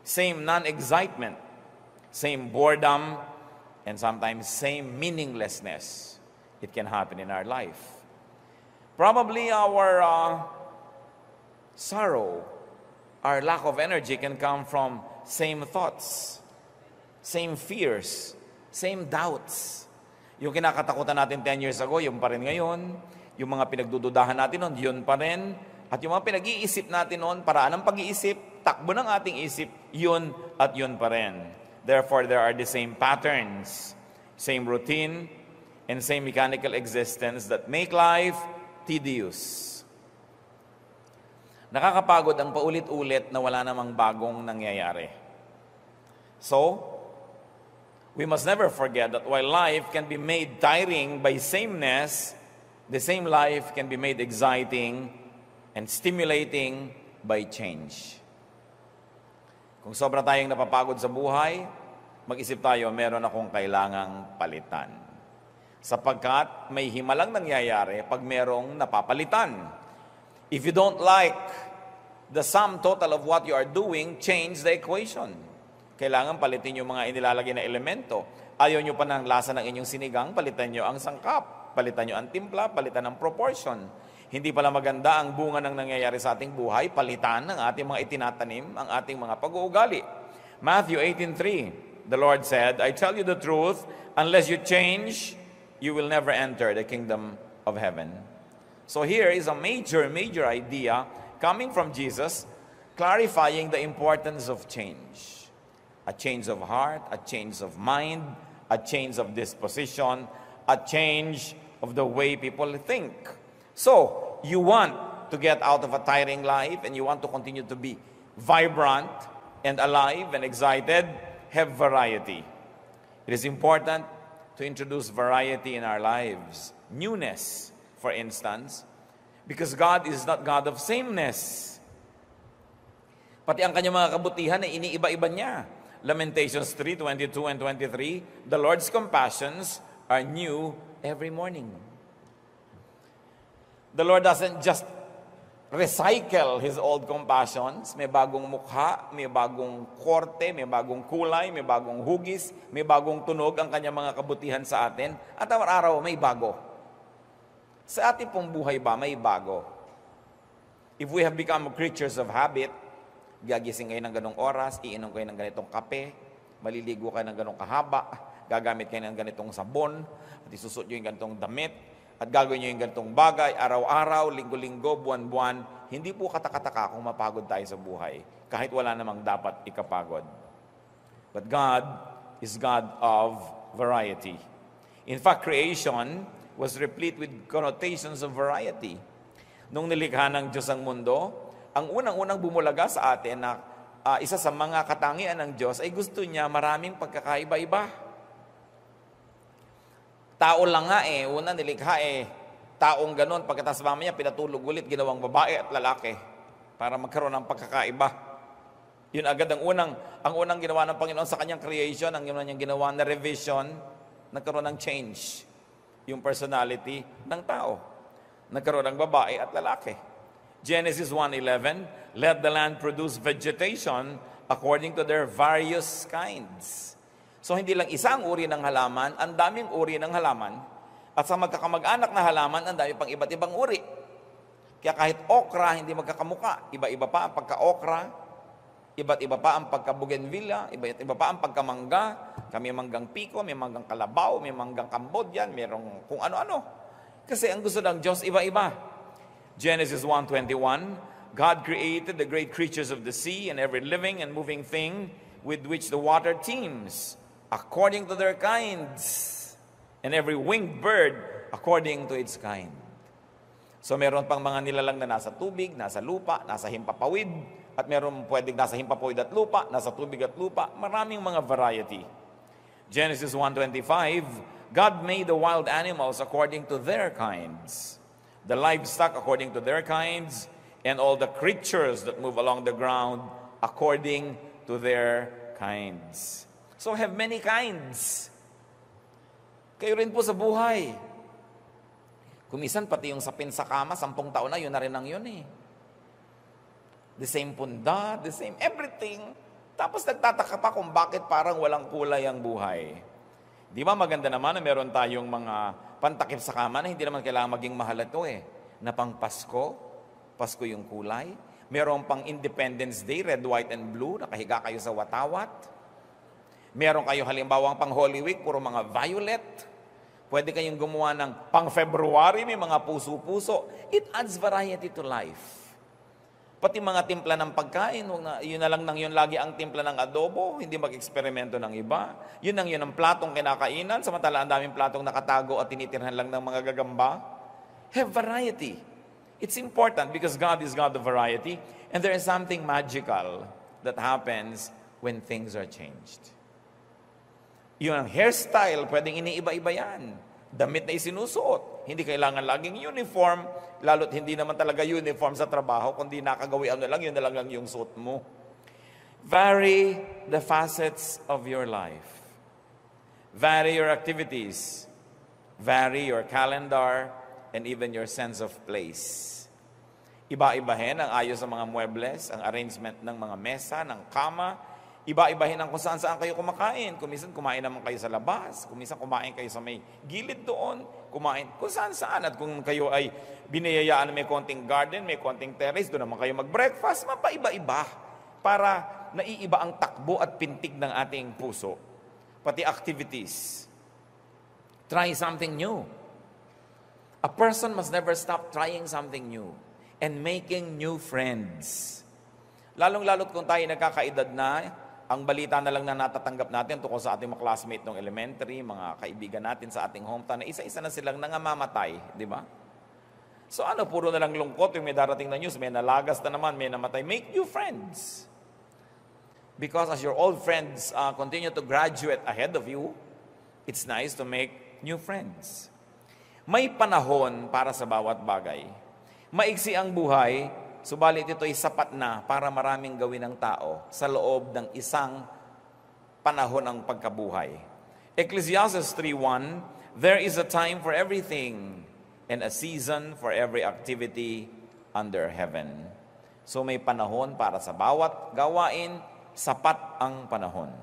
same non-excitement, same boredom, and sometimes same meaninglessness. It can happen in our life. Probably our sorrow, our lack of energy can come from same thoughts, same fears, same doubts. Yung kinakatakutan natin 10 years ago, yung pa rin ngayon. Yung mga pinagdududahan natin noon, yun pa rin. At yung mga pinag-iisip natin noon, paraan ng pag-iisip, takbo ng ating isip, yun at yun pa rin. Therefore, there are the same patterns, same routine, and same mechanical existence that make life tedious. Nakakapagod ang paulit-ulit na wala namang bagong nangyayari. So, we must never forget that while life can be made tiring by sameness, the same life can be made exciting and stimulating by change. Kung sobra tayong napapagod sa buhay, mag-isip tayo, meron akong kailangang palitan. Sapagkat may himalang nangyayari pag merong napapalitan. If you don't like the sum total of what you are doing, change the equation. Kailangan palitin yung mga inilalagay na elemento. Ayaw nyo pa ng lasa ng inyong sinigang, palitan nyo ang sangkap, palitan nyo ang timpla, palitan ang proportion. Hindi pala maganda ang bunga ng nangyayari sa ating buhay, palitan ng ating mga itinatanim, ang ating mga pag-uugali. Matthew 18:3, the Lord said, I tell you the truth, unless you change, you will never enter the kingdom of heaven. So here is a major idea coming from Jesus, clarifying the importance of change. A change of heart, a change of mind, a change of disposition, a change of the way people think. So, you want to get out of a tiring life and you want to continue to be vibrant and alive and excited, have variety. It is important to introduce variety in our lives. Newness, for instance, because God is not God of sameness. Pati ang kanyang mga kabutihan ay iniiba-iba niya. Lamentations 3:22 and 23, the Lord's compassions are new every morning. The Lord doesn't just recycle His old compassions. May bagong mukha, may bagong korte, may bagong kulay, may bagong hugis, may bagong tunog ang kanyang mga kabutihan sa atin. At araw-araw may bago. Sa ating pong buhay ba, may bago. If we have become creatures of habit, gagising kayo ng ganong oras, iinom kayo ng ganitong kape, maliligo kayo ng ganong kahaba, gagamit kayo ng ganitong sabon, at isusot nyo yung ganitong damit, at gagawin nyo yung ganitong bagay, araw-araw, linggo-linggo, buwan-buwan, hindi po katakataka kung mapagod tayo sa buhay, kahit wala namang dapat ikapagod. But God is God of variety. In fact, creation was replete with connotations of variety. Nung nilikha ng Diyos ang mundo, ang unang-unang bumulaga sa atin na isa sa mga katangian ng Diyos ay gusto niya maraming pagkakaiba-iba. Tao lang nga una nilikha taong ganon, pagkatapos mamaya pinatulog ulit, ginawang babae at lalaki para magkaroon ng pagkakaiba. Yun agad ang unang ginawa ng Panginoon sa kanyang creation, ang niyang ginawa na revision, nagkaroon ng change. Yung personality ng tao. Nagkaroon ng babae at lalaki. Genesis 1:11, let the land produce vegetation according to their various kinds. So hindi lang isang uri ng halaman, ang daming uri ng halaman. At sa magkakamag-anak na halaman, ang dami pang iba't ibang uri. Kaya kahit okra, hindi magkakamuka. Iba-iba pa ang pagka-okra, iba't iba pa ang pagka-bougainvillea, iba't iba pa ang pagkamangga. May manggang piko, may manggang kalabaw, may manggang Cambodian, mayroong kung ano-ano. Kasi ang gusto ng Diyos, iba-iba. Genesis 1:21, God created the great creatures of the sea and every living and moving thing with which the water teems, according to their kinds, and every winged bird according to its kind. So meron pang mga nilalang na nasa tubig, nasa lupa, nasa himpapawid, at meron pwedeng nasa himpapawid at lupa, nasa tubig at lupa, maraming mga variety. Genesis 1:25, God made the wild animals according to their kinds, the livestock according to their kinds, and all the creatures that move along the ground according to their kinds. So have many kinds. Kayo rin po sa buhay. Kumisan pati yung sapin sa kama, 10 taon na, yun na rin ang yun The same punda, the same everything. Tapos nagtataka pa kung bakit parang walang kulay ang buhay. Di ba maganda naman na meron tayong mga pantakip sa kama na hindi naman kailangan maging mahal ito Na pang Pasko, Pasko yung kulay. Meron pang Independence Day, red, white, and blue, nakahiga kayo sa watawat. Meron kayo halimbawang pang Holy Week, puro mga violet. Pwede kayong gumawa ng pang February, may mga puso-puso. It adds variety to life. Pati mga timpla ng pagkain, yun na lang nang yun lagi ang timpla ng adobo, hindi mag-eksperimento ng iba. Yun ang platong kinakainan, samantala ang daming platong nakatago at tinitirhan lang ng mga gagamba. Have variety. It's important because God is God of variety, and there is something magical that happens when things are changed. Yun ang hairstyle, pwedeng iniiba-iba yan. Damit na isinusuot. Hindi kailangan laging uniform, lalo't hindi naman talaga uniform sa trabaho, kundi nakagawian na lang, yun na lang yung suot mo. Vary the facets of your life. Vary your activities. Vary your calendar and even your sense of place. Iba-ibahin ang ayos ng mga muebles, ang arrangement ng mga mesa, ng kama. Iba-ibahin ang kung saan kayo kumakain. Kung minsan kumain naman kayo sa labas, kung minsan kumain kayo sa may gilid doon, kumain kung saan. At kung kayo ay biniyayaan na may konting garden, may konting terrace, doon naman kayo mag-breakfast, mapaiba-iba para naiiba ang takbo at pintig ng ating puso. Pati activities. Try something new. A person must never stop trying something new and making new friends. Lalong-lalot kung tayo nagkakaedad na, ang balita na lang na natatanggap natin tungkol sa ating mga classmate ng elementary, mga kaibigan natin sa ating hometown, na isa-isa na silang nangamamatay, di ba? So puro na lang lungkot yung may darating na news, may nalagas na naman, may namatay. Make new friends. Because as your old friends continue to graduate ahead of you, it's nice to make new friends. May panahon para sa bawat bagay. Maiksi ang buhay, subalit ito'y sapat na para maraming gawin ng tao sa loob ng isang panahon ng pagkabuhay. Ecclesiastes 3:1, there is a time for everything and a season for every activity under heaven. So may panahon para sa bawat gawain, sapat ang panahon.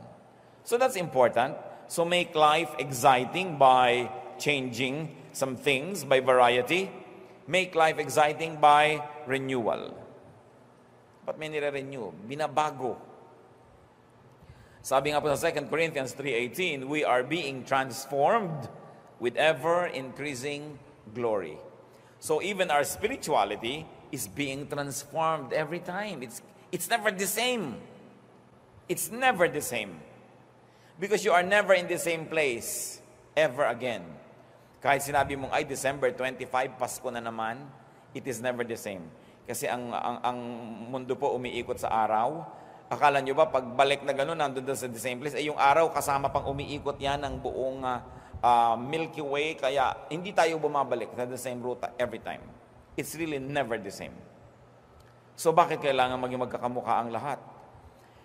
So that's important. So make life exciting by changing some things, by variety. Make life exciting by renewal. Ba't may nire-renew? Binabago. Sabi nga po sa 2 Corinthians 3:18, we are being transformed with ever-increasing glory. So even our spirituality is being transformed every time. It's never the same. It's never the same. Because you are never in the same place ever again. Kahit sinabi mong, ay, December 25, Pasko na naman, it is never the same. Kasi ang mundo po umiikot sa araw. Akala nyo ba, pagbalik na gano'n, nandun sa the same place, yung araw kasama pang umiikot yan ng buong Milky Way, kaya hindi tayo bumabalik sa the same route every time. It's really never the same. So bakit kailangan maging magkakamukha ang lahat?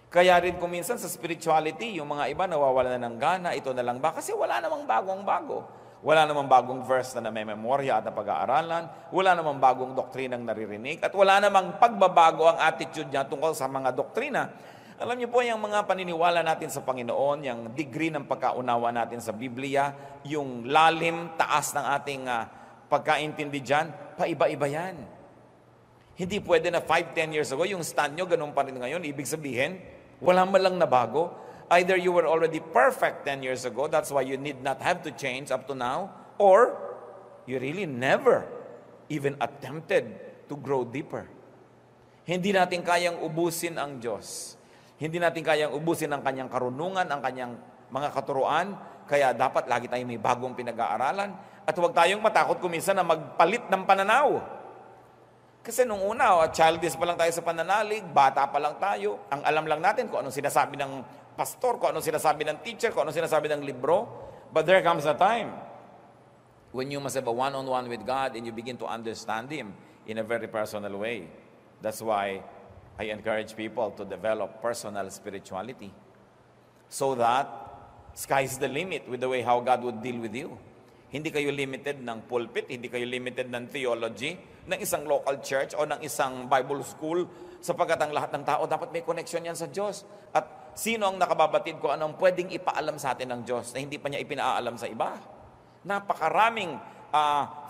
Kaya rin kung minsan sa spirituality, yung mga iba nawawala na ng gana, ito na lang ba? Kasi wala namang bagong-bago. Wala namang bagong verse na memorya at na pag-aaralan. Wala namang bagong doktrinang naririnig. At wala namang pagbabago ang attitude niya tungkol sa mga doktrina. Alam niyo po, yung mga paniniwala natin sa Panginoon, yung degree ng pagkaunawa natin sa Biblia, yung lalim, taas ng ating pagkaintindi dyan, paiba-iba yan. Hindi pwede na 5-10 years ago, yung stand nyo, ganun pa rin ngayon. Ibig sabihin, wala man lang nabago. Either you were already perfect 10 years ago, that's why you need not have to change up to now, or you really never even attempted to grow deeper. Hindi natin kayang ubusin ang Diyos. Hindi natin kayang ubusin ang kanyang karunungan, ang kanyang mga katuruan, kaya dapat lagi tayong may bagong pinag-aaralan. At huwag tayong matakot kuminsan na magpalit ng pananaw. Kasi nung una, childish pa lang tayo sa pananalig, bata pa lang tayo, ang alam lang natin kung anong sinasabi ng pastor, kung anong sinasabi ng teacher, kung anong sinasabi ng libro. But there comes a time when you must have a one-on-one with God and you begin to understand Him in a very personal way. That's why I encourage people to develop personal spirituality. So that sky's the limit with the way how God would deal with you. Hindi kayo limited ng pulpit, hindi kayo limited ng theology, ng isang local church o ng isang Bible school, sapagkat ang lahat ng tao dapat may connection yan sa Diyos. At sino ang nakababatid ko anong pwedeng ipaalam sa atin ng Diyos na hindi pa niya ipinaalam sa iba? Napakaraming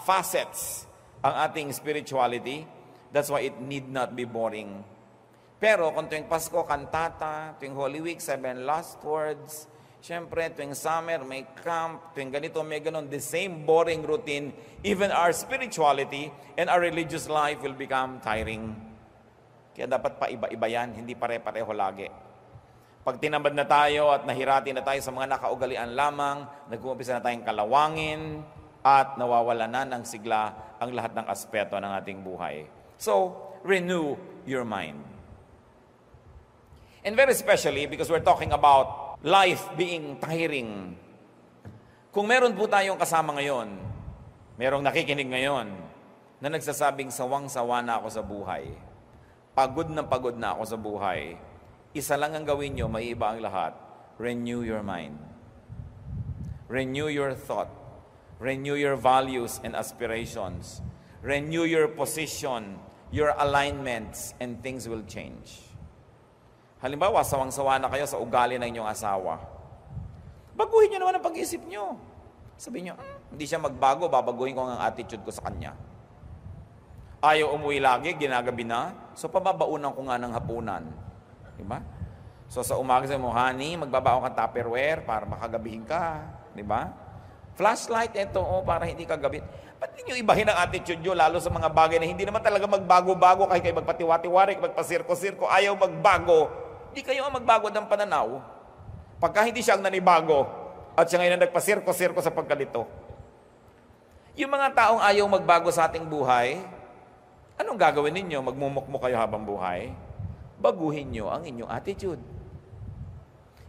facets ang ating spirituality. That's why it need not be boring. Pero kung tuwing Pasko, kantata, tuwing Holy Week, 7 last words, siyempre, tuwing summer, may camp, tuwing ganito, may ganon, the same boring routine, even our spirituality and our religious life will become tiring. Kaya dapat pa iba-iba yan, hindi pare-pareho lagi. Pag tinamad na tayo at nahirati na tayo sa mga nakaugalian lamang, nag-uumpisa na tayong kalawangin, at nawawala na ng sigla ang lahat ng aspeto ng ating buhay. So, renew your mind. And very especially, because we're talking about life being tiring. Kung meron po tayong kasama ngayon, merong nakikinig ngayon, na nagsasabing sawang-sawa na ako sa buhay, pagod na ako sa buhay, isa lang ang gawin nyo, maiiba ang lahat, renew your mind. Renew your thought. Renew your values and aspirations. Renew your position, your alignments, and things will change. Halimbawa, sawang-sawa na kayo sa ugali ng inyong asawa. Baguhin nyo naman ang pag-iisip nyo. Sabihin nyo, hindi siya magbago, babaguhin ko ang attitude ko sa kanya. Ayaw umuwi lagi, ginagabi na, so pababaunan ko nga ng hapunan. Diba? So sa umaga sa mo, honey, magbabaon ka Tupperware para makagabihin ka. Diba? Flashlight, ito, para hindi ka gabi. Ba't hindi nyo ibahin ang attitude nyo, lalo sa mga bagay na hindi naman talaga magbago-bago, kahit kayo magpatiwati-wari, magpasirko-sirko, ayaw magbago. Hindi kayo ang magbago ng pananaw. Pagka hindi siya ang nanibago, at siya ngayon ang nagpasirko-sirko sa pagkalito. Yung mga taong ayaw magbago sa ating buhay, anong gagawin ninyo? Magmumukmo kayo habang buhay? Baguhin nyo ang inyong attitude.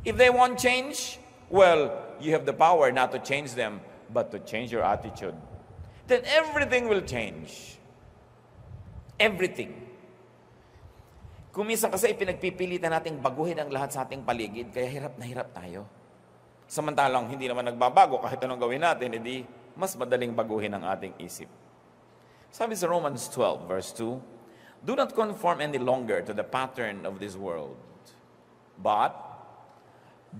If they won't change, well, you have the power not to change them, but to change your attitude. Then everything will change. Everything. Kung minsan kasi pinagpipilitan nating baguhin ang lahat sa ating paligid, kaya hirap na hirap tayo. Samantalang hindi naman nagbabago kahit anong gawin natin, edi mas madaling baguhin ang ating isip. Sabi sa Romans 12, verse 2, do not conform any longer to the pattern of this world, but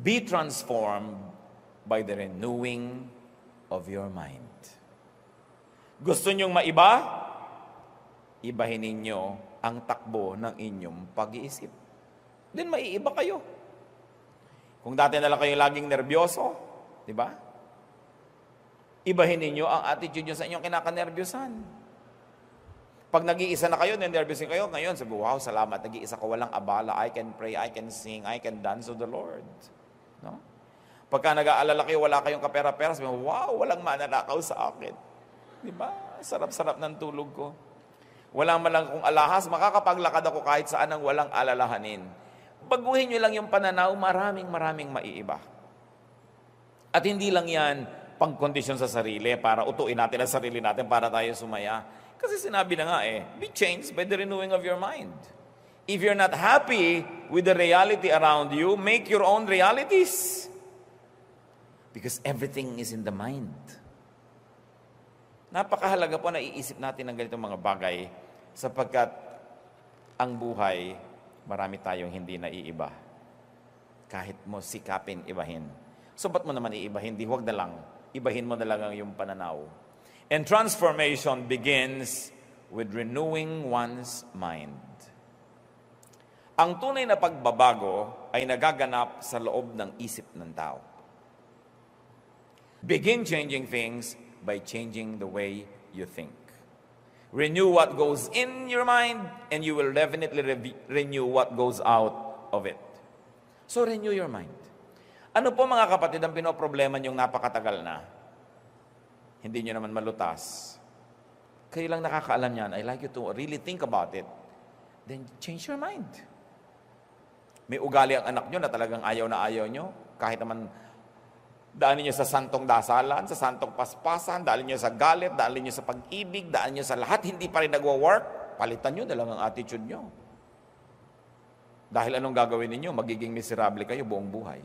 be transformed by the renewing of your mind. Gusto nyong maiba? Ibahin ninyo ang takbo ng inyong pag-iisip. Then maiiba kayo. Kung dati na lang kayo laging nervyoso, di ba? Ibahin ninyo ang attitude nyo sa inyong kinakanervyosan. Pag nag-iisa na kayo, nervyosin kayo, ngayon sabi, wow, salamat, nag-iisa ko, walang abala, I can pray, I can sing, I can dance to the Lord. No? Pagka nag-aalala kayo, wala kayong kapera-pera, sabi mo, wow, walang mananakaw sa akin. Di ba? Sarap-sarap ng tulog ko. Walang malang kung alahas, makakapaglakad ako kahit saan ang walang alalahanin. Baguhin nyo lang yung pananaw, maraming maiiba. At hindi lang yan pangkondisyon sa sarili para utuin natin ang sarili natin para tayo sumaya. Kasi sinabi na nga be changed by the renewing of your mind. If you're not happy with the reality around you, make your own realities. Because everything is in the mind. Napakahalaga po na iisip natin ng ganitong mga bagay sapagkat ang buhay, marami tayong hindi naiiba. Kahit mo sikapin ibahin. So ba't mo naman iibahin? Di, huwag na lang. Ibahin mo na lang ang iyong pananaw. And transformation begins with renewing one's mind. Ang tunay na pagbabago ay nagaganap sa loob ng isip ng tao. Begin changing things by changing the way you think. Renew what goes in your mind, and you will definitely renew what goes out of it. So renew your mind. Ano po mga kapatid ang pinoproblema niyong napakatagal na? Hindi niyo naman malutas. Kayo lang nakakaalam yan. I like you to really think about it. Then change your mind. May ugali ang anak nyo na talagang ayaw na ayaw nyo. Kahit naman daanin nyo sa santong dasalan, sa santong paspasan, daanin nyo sa galit, daanin nyo sa pag-ibig, daanin nyo sa lahat, hindi pa rin nagwa-work, palitan nyo na lang ang attitude nyo. Dahil anong gagawin ninyo? Magiging miserable kayo buong buhay.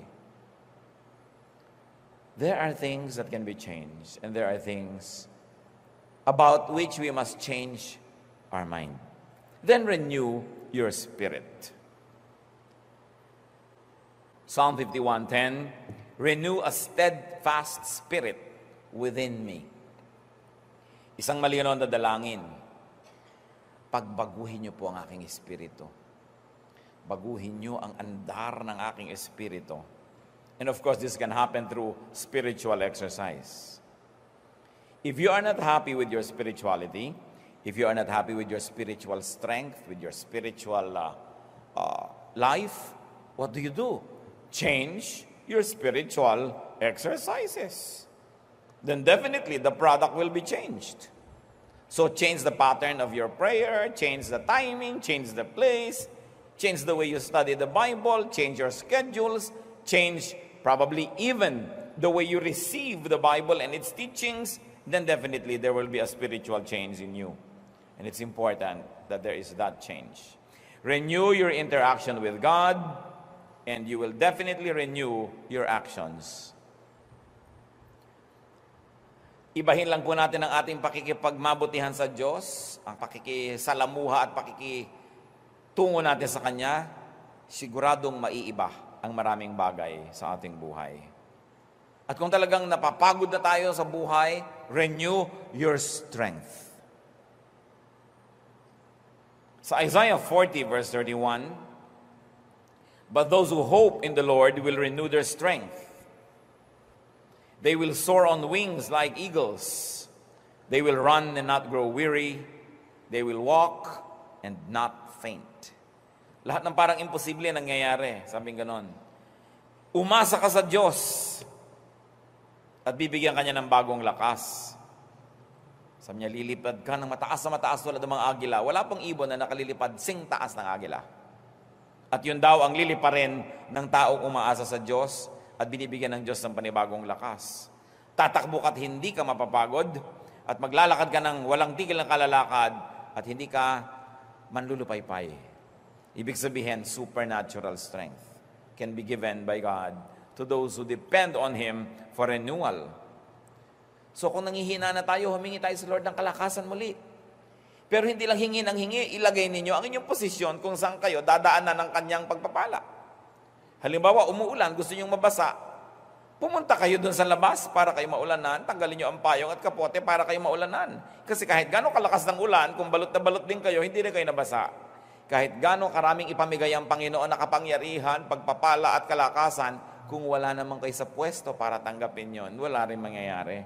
there are things that can be changed, and there are things about which we must change our mind. Then renew your spirit. Psalm 51:10, renew a steadfast spirit within me. Isang malinaw na dalangin, pagbaguhin niyo po ang aking espiritu. Baguhin niyo ang andar ng aking espiritu. And of course, this can happen through spiritual exercise. If you are not happy with your spirituality, if you are not happy with your spiritual strength, with your spiritual life, what do? Change your spiritual exercises. Then definitely the product will be changed. So change the pattern of your prayer, change the timing, change the place, change the way you study the Bible, change your schedules, change probably even the way you receive the Bible and its teachings, then definitely there will be a spiritual change in you. And it's important that there is that change. Renew your interaction with God, and you will definitely renew your actions. Ibahin lang po natin ang ating pakikipagmabutihan sa Diyos, ang pakikisalamuha at pakikitungo natin sa Kanya, siguradong maiiba ang maraming bagay sa ating buhay. At kung talagang napapagod na tayo sa buhay, renew your strength. Sa Isaiah 40 verse 31, but those who hope in the Lord will renew their strength. They will soar on wings like eagles. They will run and not grow weary. They will walk and not faint. Lahat ng parang imposible nangyayari. Sabing ganon. Umasa ka sa Diyos at bibigyan ka niya ng bagong lakas. Sabi niya, lilipad ka ng mataas na mataas tulad ng mga agila. Wala pang ibon na nakalilipad sing taas ng agila. At yun daw ang liliparin ng taong umaasa sa Diyos at binibigyan ng Diyos ng panibagong lakas. Tatakbo ka't hindi ka mapapagod at maglalakad ka ng walang tigil ng kalalakad at hindi ka manlulupaypay. Ibig sabihin, supernatural strength can be given by God to those who depend on Him for renewal. So kung nanghihina na tayo, humingi tayo sa Lord ng kalakasan muli. Pero hindi lang hingi ng hingi, ilagay ninyo ang inyong posisyon kung saan kayo dadaanan ng kanyang pagpapala. Halimbawa, umuulan, gusto nyong mabasa, pumunta kayo doon sa labas para kayo maulanan, tanggalin nyo ang payong at kapote para kayo maulanan. Kasi kahit gano'ng kalakas ng ulan, kung balot na balot din kayo, hindi rin kayo nabasa. Kahit gano'ng karaming ipamigay ang Panginoon na kapangyarihan, pagpapala at kalakasan, kung wala naman kayo sa pwesto para tanggapin yon, wala rin mangyayari.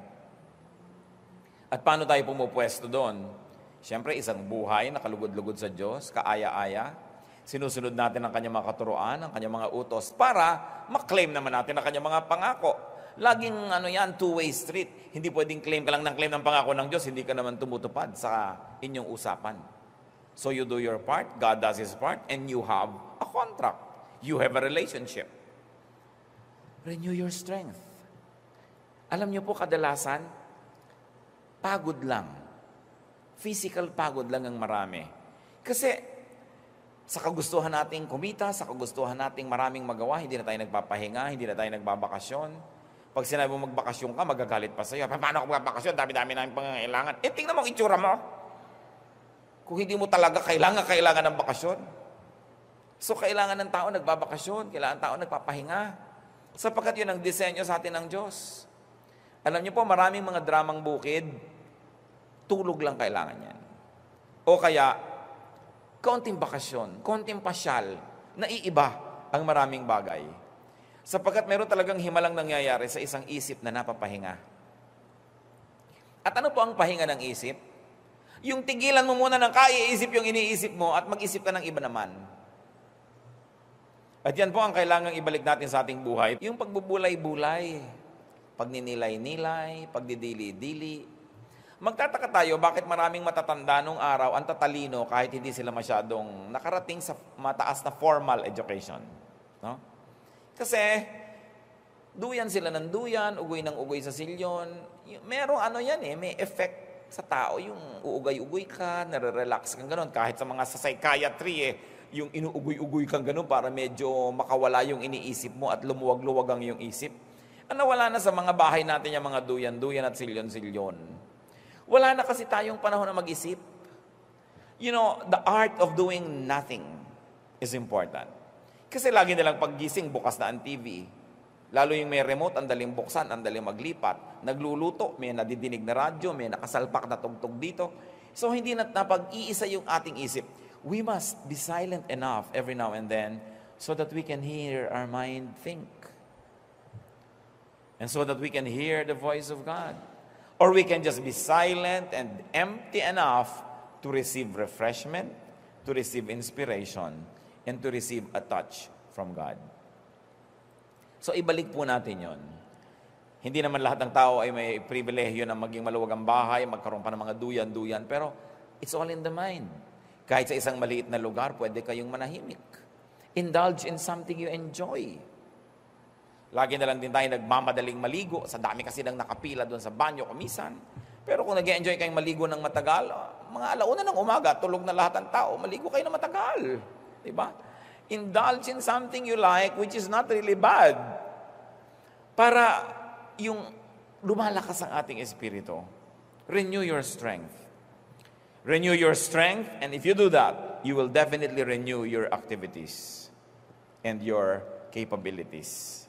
At paano tayo pumupwesto doon? Siyempre, isang buhay na kalugod-lugod sa Diyos, kaaya-aya. Sinusunod natin ang kanyang mga katuruan, ang kanyang mga utos, para maklaim naman natin ang kanyang mga pangako. Laging two-way street. Hindi pwedeng claim ka lang ng claim ng pangako ng Diyos, hindi ka naman tumutupad sa inyong usapan. So you do your part, God does His part, and you have a contract. You have a relationship. Renew your strength. Alam niyo po, kadalasan, pagod lang. Physical pagod lang ang marami. Kasi, sa kagustuhan nating kumita, sa kagustuhan nating maraming magawa, hindi na tayo nagpapahinga, hindi na tayo nagbabakasyon. Pag sinabi mo magbakasyon ka, magagalit pa sa'yo. Paano ako magbakasyon? Dami-dami namin pangangailangan. Tingnan mo ang itsura mo. Kung hindi mo talaga kailangan ng bakasyon. So, kailangan ng tao nagbabakasyon, kailangan ng tao nagpapahinga. Sapagkat yun ang disenyo sa atin ng Diyos. Alam niyo po, maraming mga dramang bukid, tulog lang kailangan yan. O kaya, konting bakasyon, konting pasyal, naiiba ang maraming bagay. Sapagkat meron talagang himalang nangyayari sa isang isip na napapahinga. At ano po ang pahinga ng isip? Yung tigilan mo muna ng kaiisip yung iniisip mo at mag-isip ka ng iba naman. At yan po ang kailangang ibalik natin sa ating buhay. Yung pagbubulay-bulay, pagninilay-nilay, pagdidili-dili. Magtataka tayo bakit maraming matatanda nung araw ang tatalino kahit hindi sila masyadong nakarating sa mataas na formal education. No? Kasi duyan sila ng duyan, ugoy ng ugoy sa silyon. Merong may effect sa tao. Yung uugay-ugoy ka, nare-relax kang ganun. Kahit sa mga sa psychiatry, yung inuugoy-ugoy kang ganun para medyo makawala yung iniisip mo at lumuwag-luwag ang iyong isip. Ano, wala na sa mga bahay natin yung mga duyan-duyan at silyon-silyon. Wala na kasi tayong panahon na mag-isip. You know, the art of doing nothing is important. Kasi lagi nilang paggising, bukas na ang TV. Lalo yung may remote, ang daling buksan, ang daling maglipat. Nagluluto, may nadidinig na radyo, may nakasalpak na tugtog dito. So hindi na napag-iisa yung ating isip. We must be silent enough every now and then so that we can hear our mind think. And so that we can hear the voice of God. Or we can just be silent and empty enough to receive refreshment, to receive inspiration, and to receive a touch from God. So ibalik po natin yon. Hindi naman lahat ng tao ay may pribilehyo na maging maluwag ang bahay, magkaroon pa ng mga duyan-duyan, pero it's all in the mind. Kahit sa isang maliit na lugar, pwede kayong manahimik. Indulge in something you enjoy. Lagi na lang din tayo nagmamadaling maligo. Sa dami kasi nang nakapila doon sa banyo kumisan. Pero kung nag-enjoy kayong maligo ng matagal, mga alauna ng umaga, tulog na lahat ng tao, maligo kayo ng matagal. Diba? Indulge in something you like, which is not really bad. Para yung lumalakas ang ating espiritu. Renew your strength. Renew your strength, and if you do that, you will definitely renew your activities and your capabilities.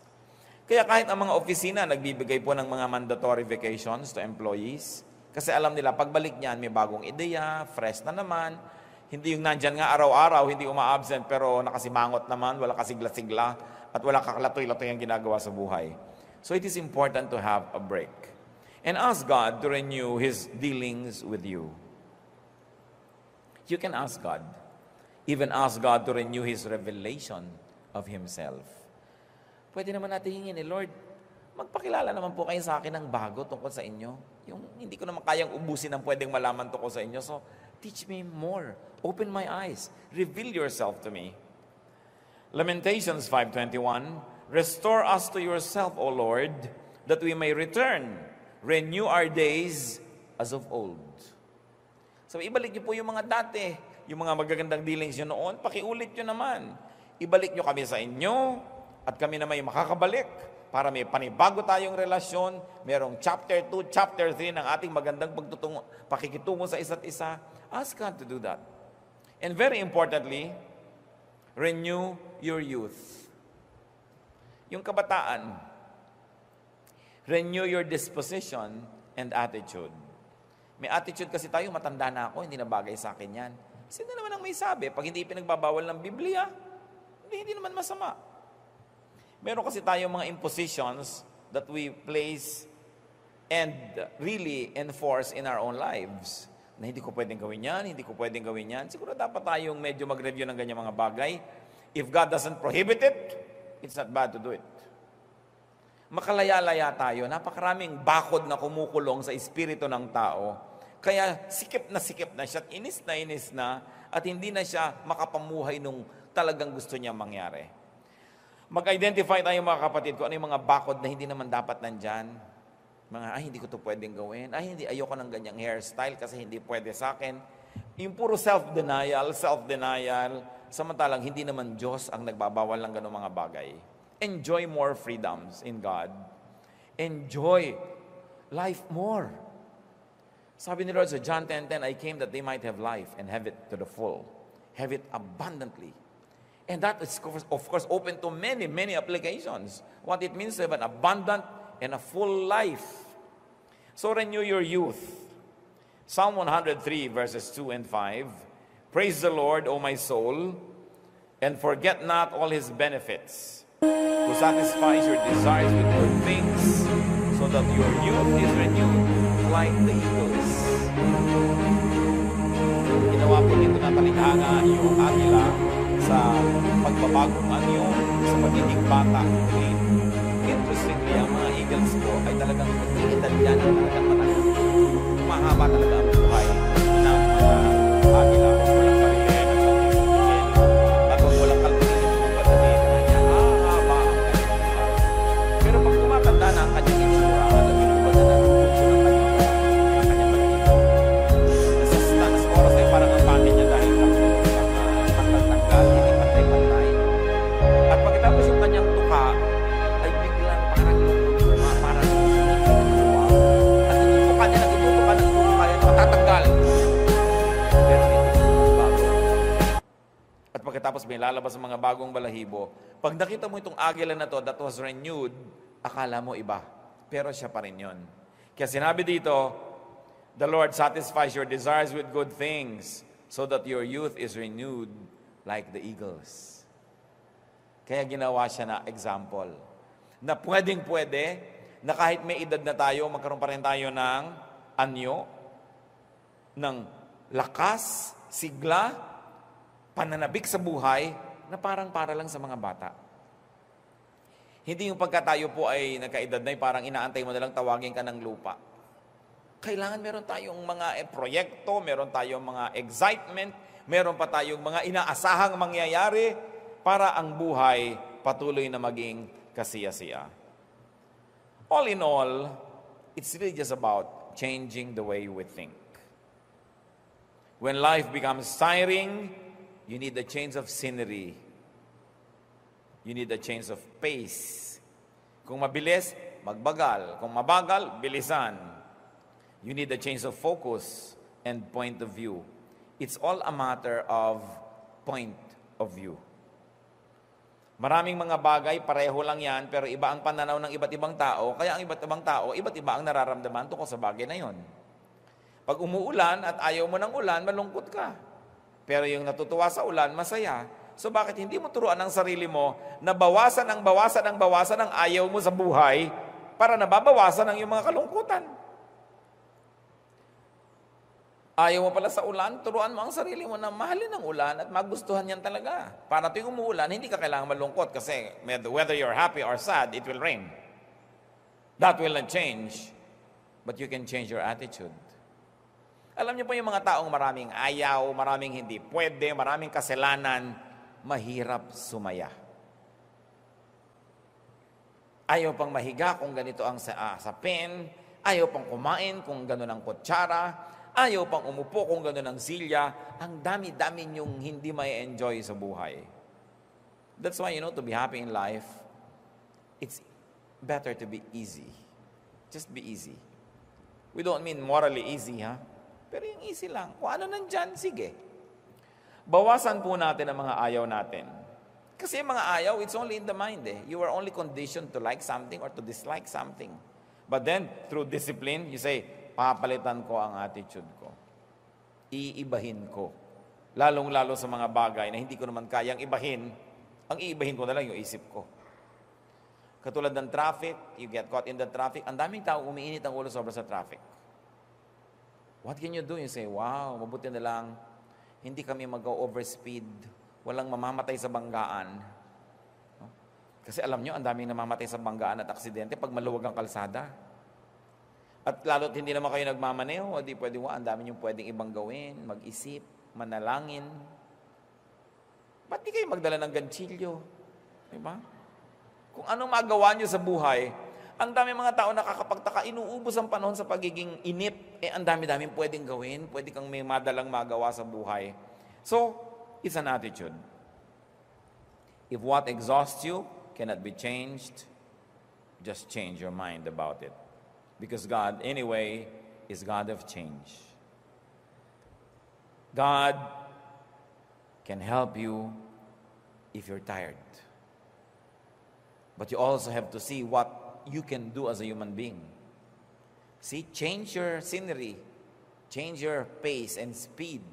Kaya kahit ang mga opisina, nagbibigay po ng mga mandatory vacations to employees. Kasi alam nila, pagbalik niyan, may bagong ideya, fresh na naman. Hindi yung nandyan nga araw-araw, hindi uma-absent, pero nakasimangot naman, wala kasigla-sigla, at wala kakalatoy-latoy ang ginagawa sa buhay. So it is important to have a break. And ask God to renew His dealings with you. You can ask God. Even ask God to renew His revelation of Himself. Pwede naman natin hingin, Lord, magpakilala naman po kayo sa akin ng bago tungkol sa inyo. Yung hindi ko naman kayang ubusin ang pwedeng malaman tungkol sa inyo. So, teach me more. Open my eyes. Reveal yourself to me. Lamentations 5:21, restore us to yourself, O Lord, that we may return. Renew our days as of old. So, ibalik niyo po yung mga dati, yung mga magagandang dealings nyo noon, pakiulit nyo naman. Ibalik nyo kami sa inyo, at kami na may makakabalik para may panibago tayong relasyon, merong chapter 2, chapter 3 ng ating magandang pakikitungo sa isa't isa. Ask God to do that. And very importantly, renew your youth. Yung kabataan, renew your disposition and attitude. May attitude kasi tayo, matanda na ako, hindi na bagay sa akin yan. Sino naman ang may sabi? Pag hindi pinagbabawal ng Biblia, hindi naman masama. Meron kasi tayong mga impositions that we place and really enforce in our own lives. Na hindi ko pwedeng gawin yan, hindi ko pwedeng gawin yan. Siguro dapat tayong medyo mag-review ng ganyan mga bagay. If God doesn't prohibit it, it's not bad to do it. Makalaya-laya tayo. Napakaraming bakod na kumukulong sa espiritu ng tao. Kaya sikip na siya, inis na, at hindi na siya makapamuhay nung talagang gusto niya mangyari. Mag-identify tayo mga kapatid kung ano yung mga bakod na hindi naman dapat nandyan. Mga, hindi ko to pwedeng gawin. Hindi, ayoko ng ganyang hairstyle kasi hindi pwede sa akin. Yung puro self-denial, samantalang hindi naman Diyos ang nagbabawal ng ganong mga bagay. Enjoy more freedoms in God. Enjoy life more. Sabi ni Lord sa John 10:10, I came that they might have life and have it to the full. Have it abundantly. And that is, of course, open to many, many applications. What it means to have an abundant and a full life. So renew your youth. Psalm 103 verses 2 and 5. Praise the Lord, O my soul, and forget not all His benefits, who satisfies your desires with good things, so that your youth is renewed like the eagles. Ginawa po nito na talinghanga yung agila sa pagbabagong anyo, sa pagiging bata. Interestingly, ang mga eagles ko ay talagang nag-iedad yan, talagang matagal. Mahaba talaga ang buhay ng mga agila. Walang karilyan at at walang kalpinin yung pagpatanin na niya. Haba ang kanyang buhay. Pero pag tumatanda na ang kanyang itsura, alam mo ba na nagpupunso ng kanyang pagkito? Sa oras ay parang ang pangin niya dahil hindi pantay-pantay. At pagkatapos yung kanyang tuka, ay biglang parang lumulog. tapos may lalabas ng mga bagong balahibo. Pag nakita mo itong agila na to that was renewed, akala mo iba. Pero siya pa rin yun. Kaya sinabi dito, the Lord satisfies your desires with good things so that your youth is renewed like the eagles. Kaya ginawa siya na example. Na pwedeng-pwede, na kahit may edad na tayo, magkaroon pa rin tayo ng anyo, ng lakas, sigla, pananabik sa buhay, na parang para lang sa mga bata. Hindi yung pagka tayo po ay nagkaedad na, parang inaantay mo na lang tawagin ka ng lupa. Kailangan meron tayong mga proyekto, meron tayong mga excitement, meron pa tayong mga inaasahang mangyayari para ang buhay patuloy na maging kasiya-siya. All in all, it's really just about changing the way we think. When life becomes tiring, you need a change of scenery. You need a change of pace. Kung mabilis, magbagal. Kung mabagal, bilisan. You need a change of focus and point of view. It's all a matter of point of view. Maraming mga bagay, pareho lang yan, pero iba ang pananaw ng iba't ibang tao, kaya ang iba't ibang tao, iba't iba ang nararamdaman tungkol sa bagay na yon. Pag umuulan at ayaw mo ng ulan, malungkot ka. Pero yung natutuwa sa ulan, masaya. So bakit hindi mo turuan ang sarili mo na bawasan ang ayaw mo sa buhay para nababawasan ang iyong mga kalungkutan? Ayaw mo pala sa ulan, turuan mo ang sarili mo na mahalin ang ulan at magustuhan yan talaga. Para tuwing umuulan, hindi ka kailangan malungkot kasi whether you're happy or sad, it will rain. That will not change, but you can change your attitude. Alam niyo po yung mga taong maraming ayaw, maraming hindi pwede, maraming kasalanan, mahirap sumaya. Ayaw pang mahiga kung ganito ang sapin, ayaw pang kumain kung gano'n ang kutsara, ayaw pang umupo kung gano'n ang silya, ang dami-dami niyong hindi may enjoy sa buhay. That's why, to be happy in life, it's better to be easy. Just be easy. We don't mean morally easy, ha? Pero yung easy lang. Kung ano nandyan, sige. Bawasan po natin ang mga ayaw natin. Kasi yung mga ayaw, it's only in the mind, eh. You are only conditioned to like something or to dislike something. But then, through discipline, you say, papalitan ko ang attitude ko. Iibahin ko. Lalong-lalo sa mga bagay na hindi ko naman kayang ibahin, ang iibahin ko na lang yung isip ko. Katulad ng traffic, you get caught in the traffic, ang daming tao umiinit ang ulo sobra sa traffic. What can you do? You say, wow, mabuti na lang, hindi kami mag-overspeed, walang mamamatay sa banggaan. Kasi alam nyo, ang daming namamatay sa banggaan at aksidente pag maluwag ang kalsada. At lalo't hindi naman kayo nagmamaneho, hindi pwede mo, ang dami nyo pwedeng ibang gawin, mag-isip, manalangin. Ba't di kayo magdala ng ganchilyo? Diba? Kung anong magawa nyo sa buhay, ang dami mga tao nakakapagtaka, inuubos ang panahon sa pagiging inip, ang dami-daming pwedeng gawin, pwede kang may madalang magawa sa buhay. So, it's an attitude. If what exhausts you cannot be changed, just change your mind about it. Because God, anyway, is God of change. God can help you if you're tired. But you also have to see what you can do as a human being. See, change your scenery, change your pace and speed,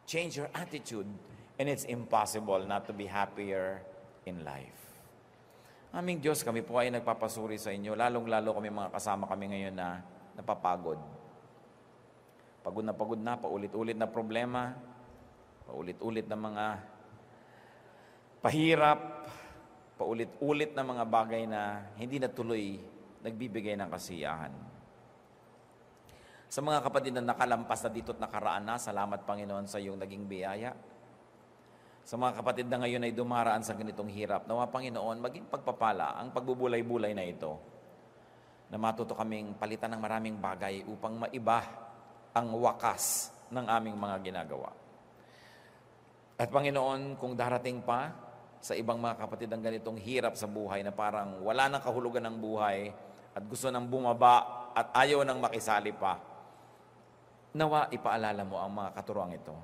change your attitude, and it's impossible not to be happier in life. Aming Diyos, kami po ay nagpapasuri sa inyo, lalong-lalo kami mga kasama kami ngayon na napapagod. Pagod na, paulit-ulit na problema, paulit-ulit na mga pahirap, paulit-ulit na mga bagay na hindi na tuloy nagbibigay ng kasiyahan. Sa mga kapatid na nakalampas na dito't nakaraan na, salamat Panginoon sa iyong naging biyaya. Sa mga kapatid na ngayon ay dumaraan sa ganitong hirap, nawa Panginoon, maging pagpapala ang pagbubulay-bulay na ito, na matuto kaming palitan ng maraming bagay upang maiba ang wakas ng aming mga ginagawa. At Panginoon, kung darating pa sa ibang mga kapatid ang ganitong hirap sa buhay na parang wala nang kahulugan ng buhay at gusto nang bumaba at ayaw nang makisali pa, nawa ipaalala mo ang mga katuruang ito.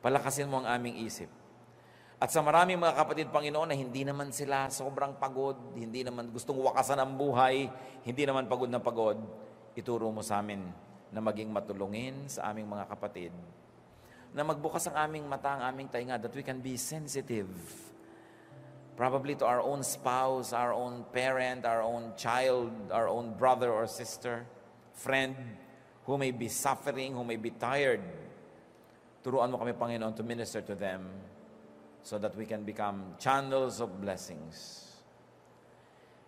Palakasin mo ang aming isip At sa maraming mga kapatid, Panginoon, na hindi naman sila sobrang pagod, hindi naman gustong wakasan ang buhay, hindi naman pagod na pagod, ituro mo sa amin na maging matulungin sa aming mga kapatid, na magbukas ang aming mata, ang aming tainga, that we can be sensitive, probably to our own spouse, our own parent, our own child, our own brother or sister, friend, who may be suffering, who may be tired. Turuan mo kami, Panginoon, to minister to them, so that we can become channels of blessings.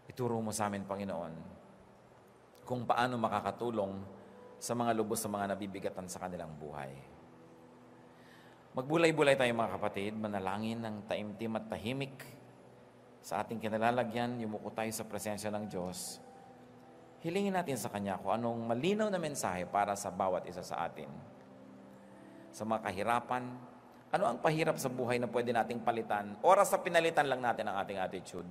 Ituro mo sa amin, Panginoon, kung paano makakatulong sa mga lubos sa mga nabibigatan sa kanilang buhay. Magbulay-bulay tayo, mga kapatid, manalangin ng taimtim at tahimik sa ating kinalalagyan, yumuko tayo sa presensya ng Diyos. Hilingin natin sa Kanya kung anong malinaw na mensahe para sa bawat isa sa atin. Sa mga kahirapan, ano ang pahirap sa buhay na pwede nating palitan? Oras sa pinalitan lang natin ang ating attitude.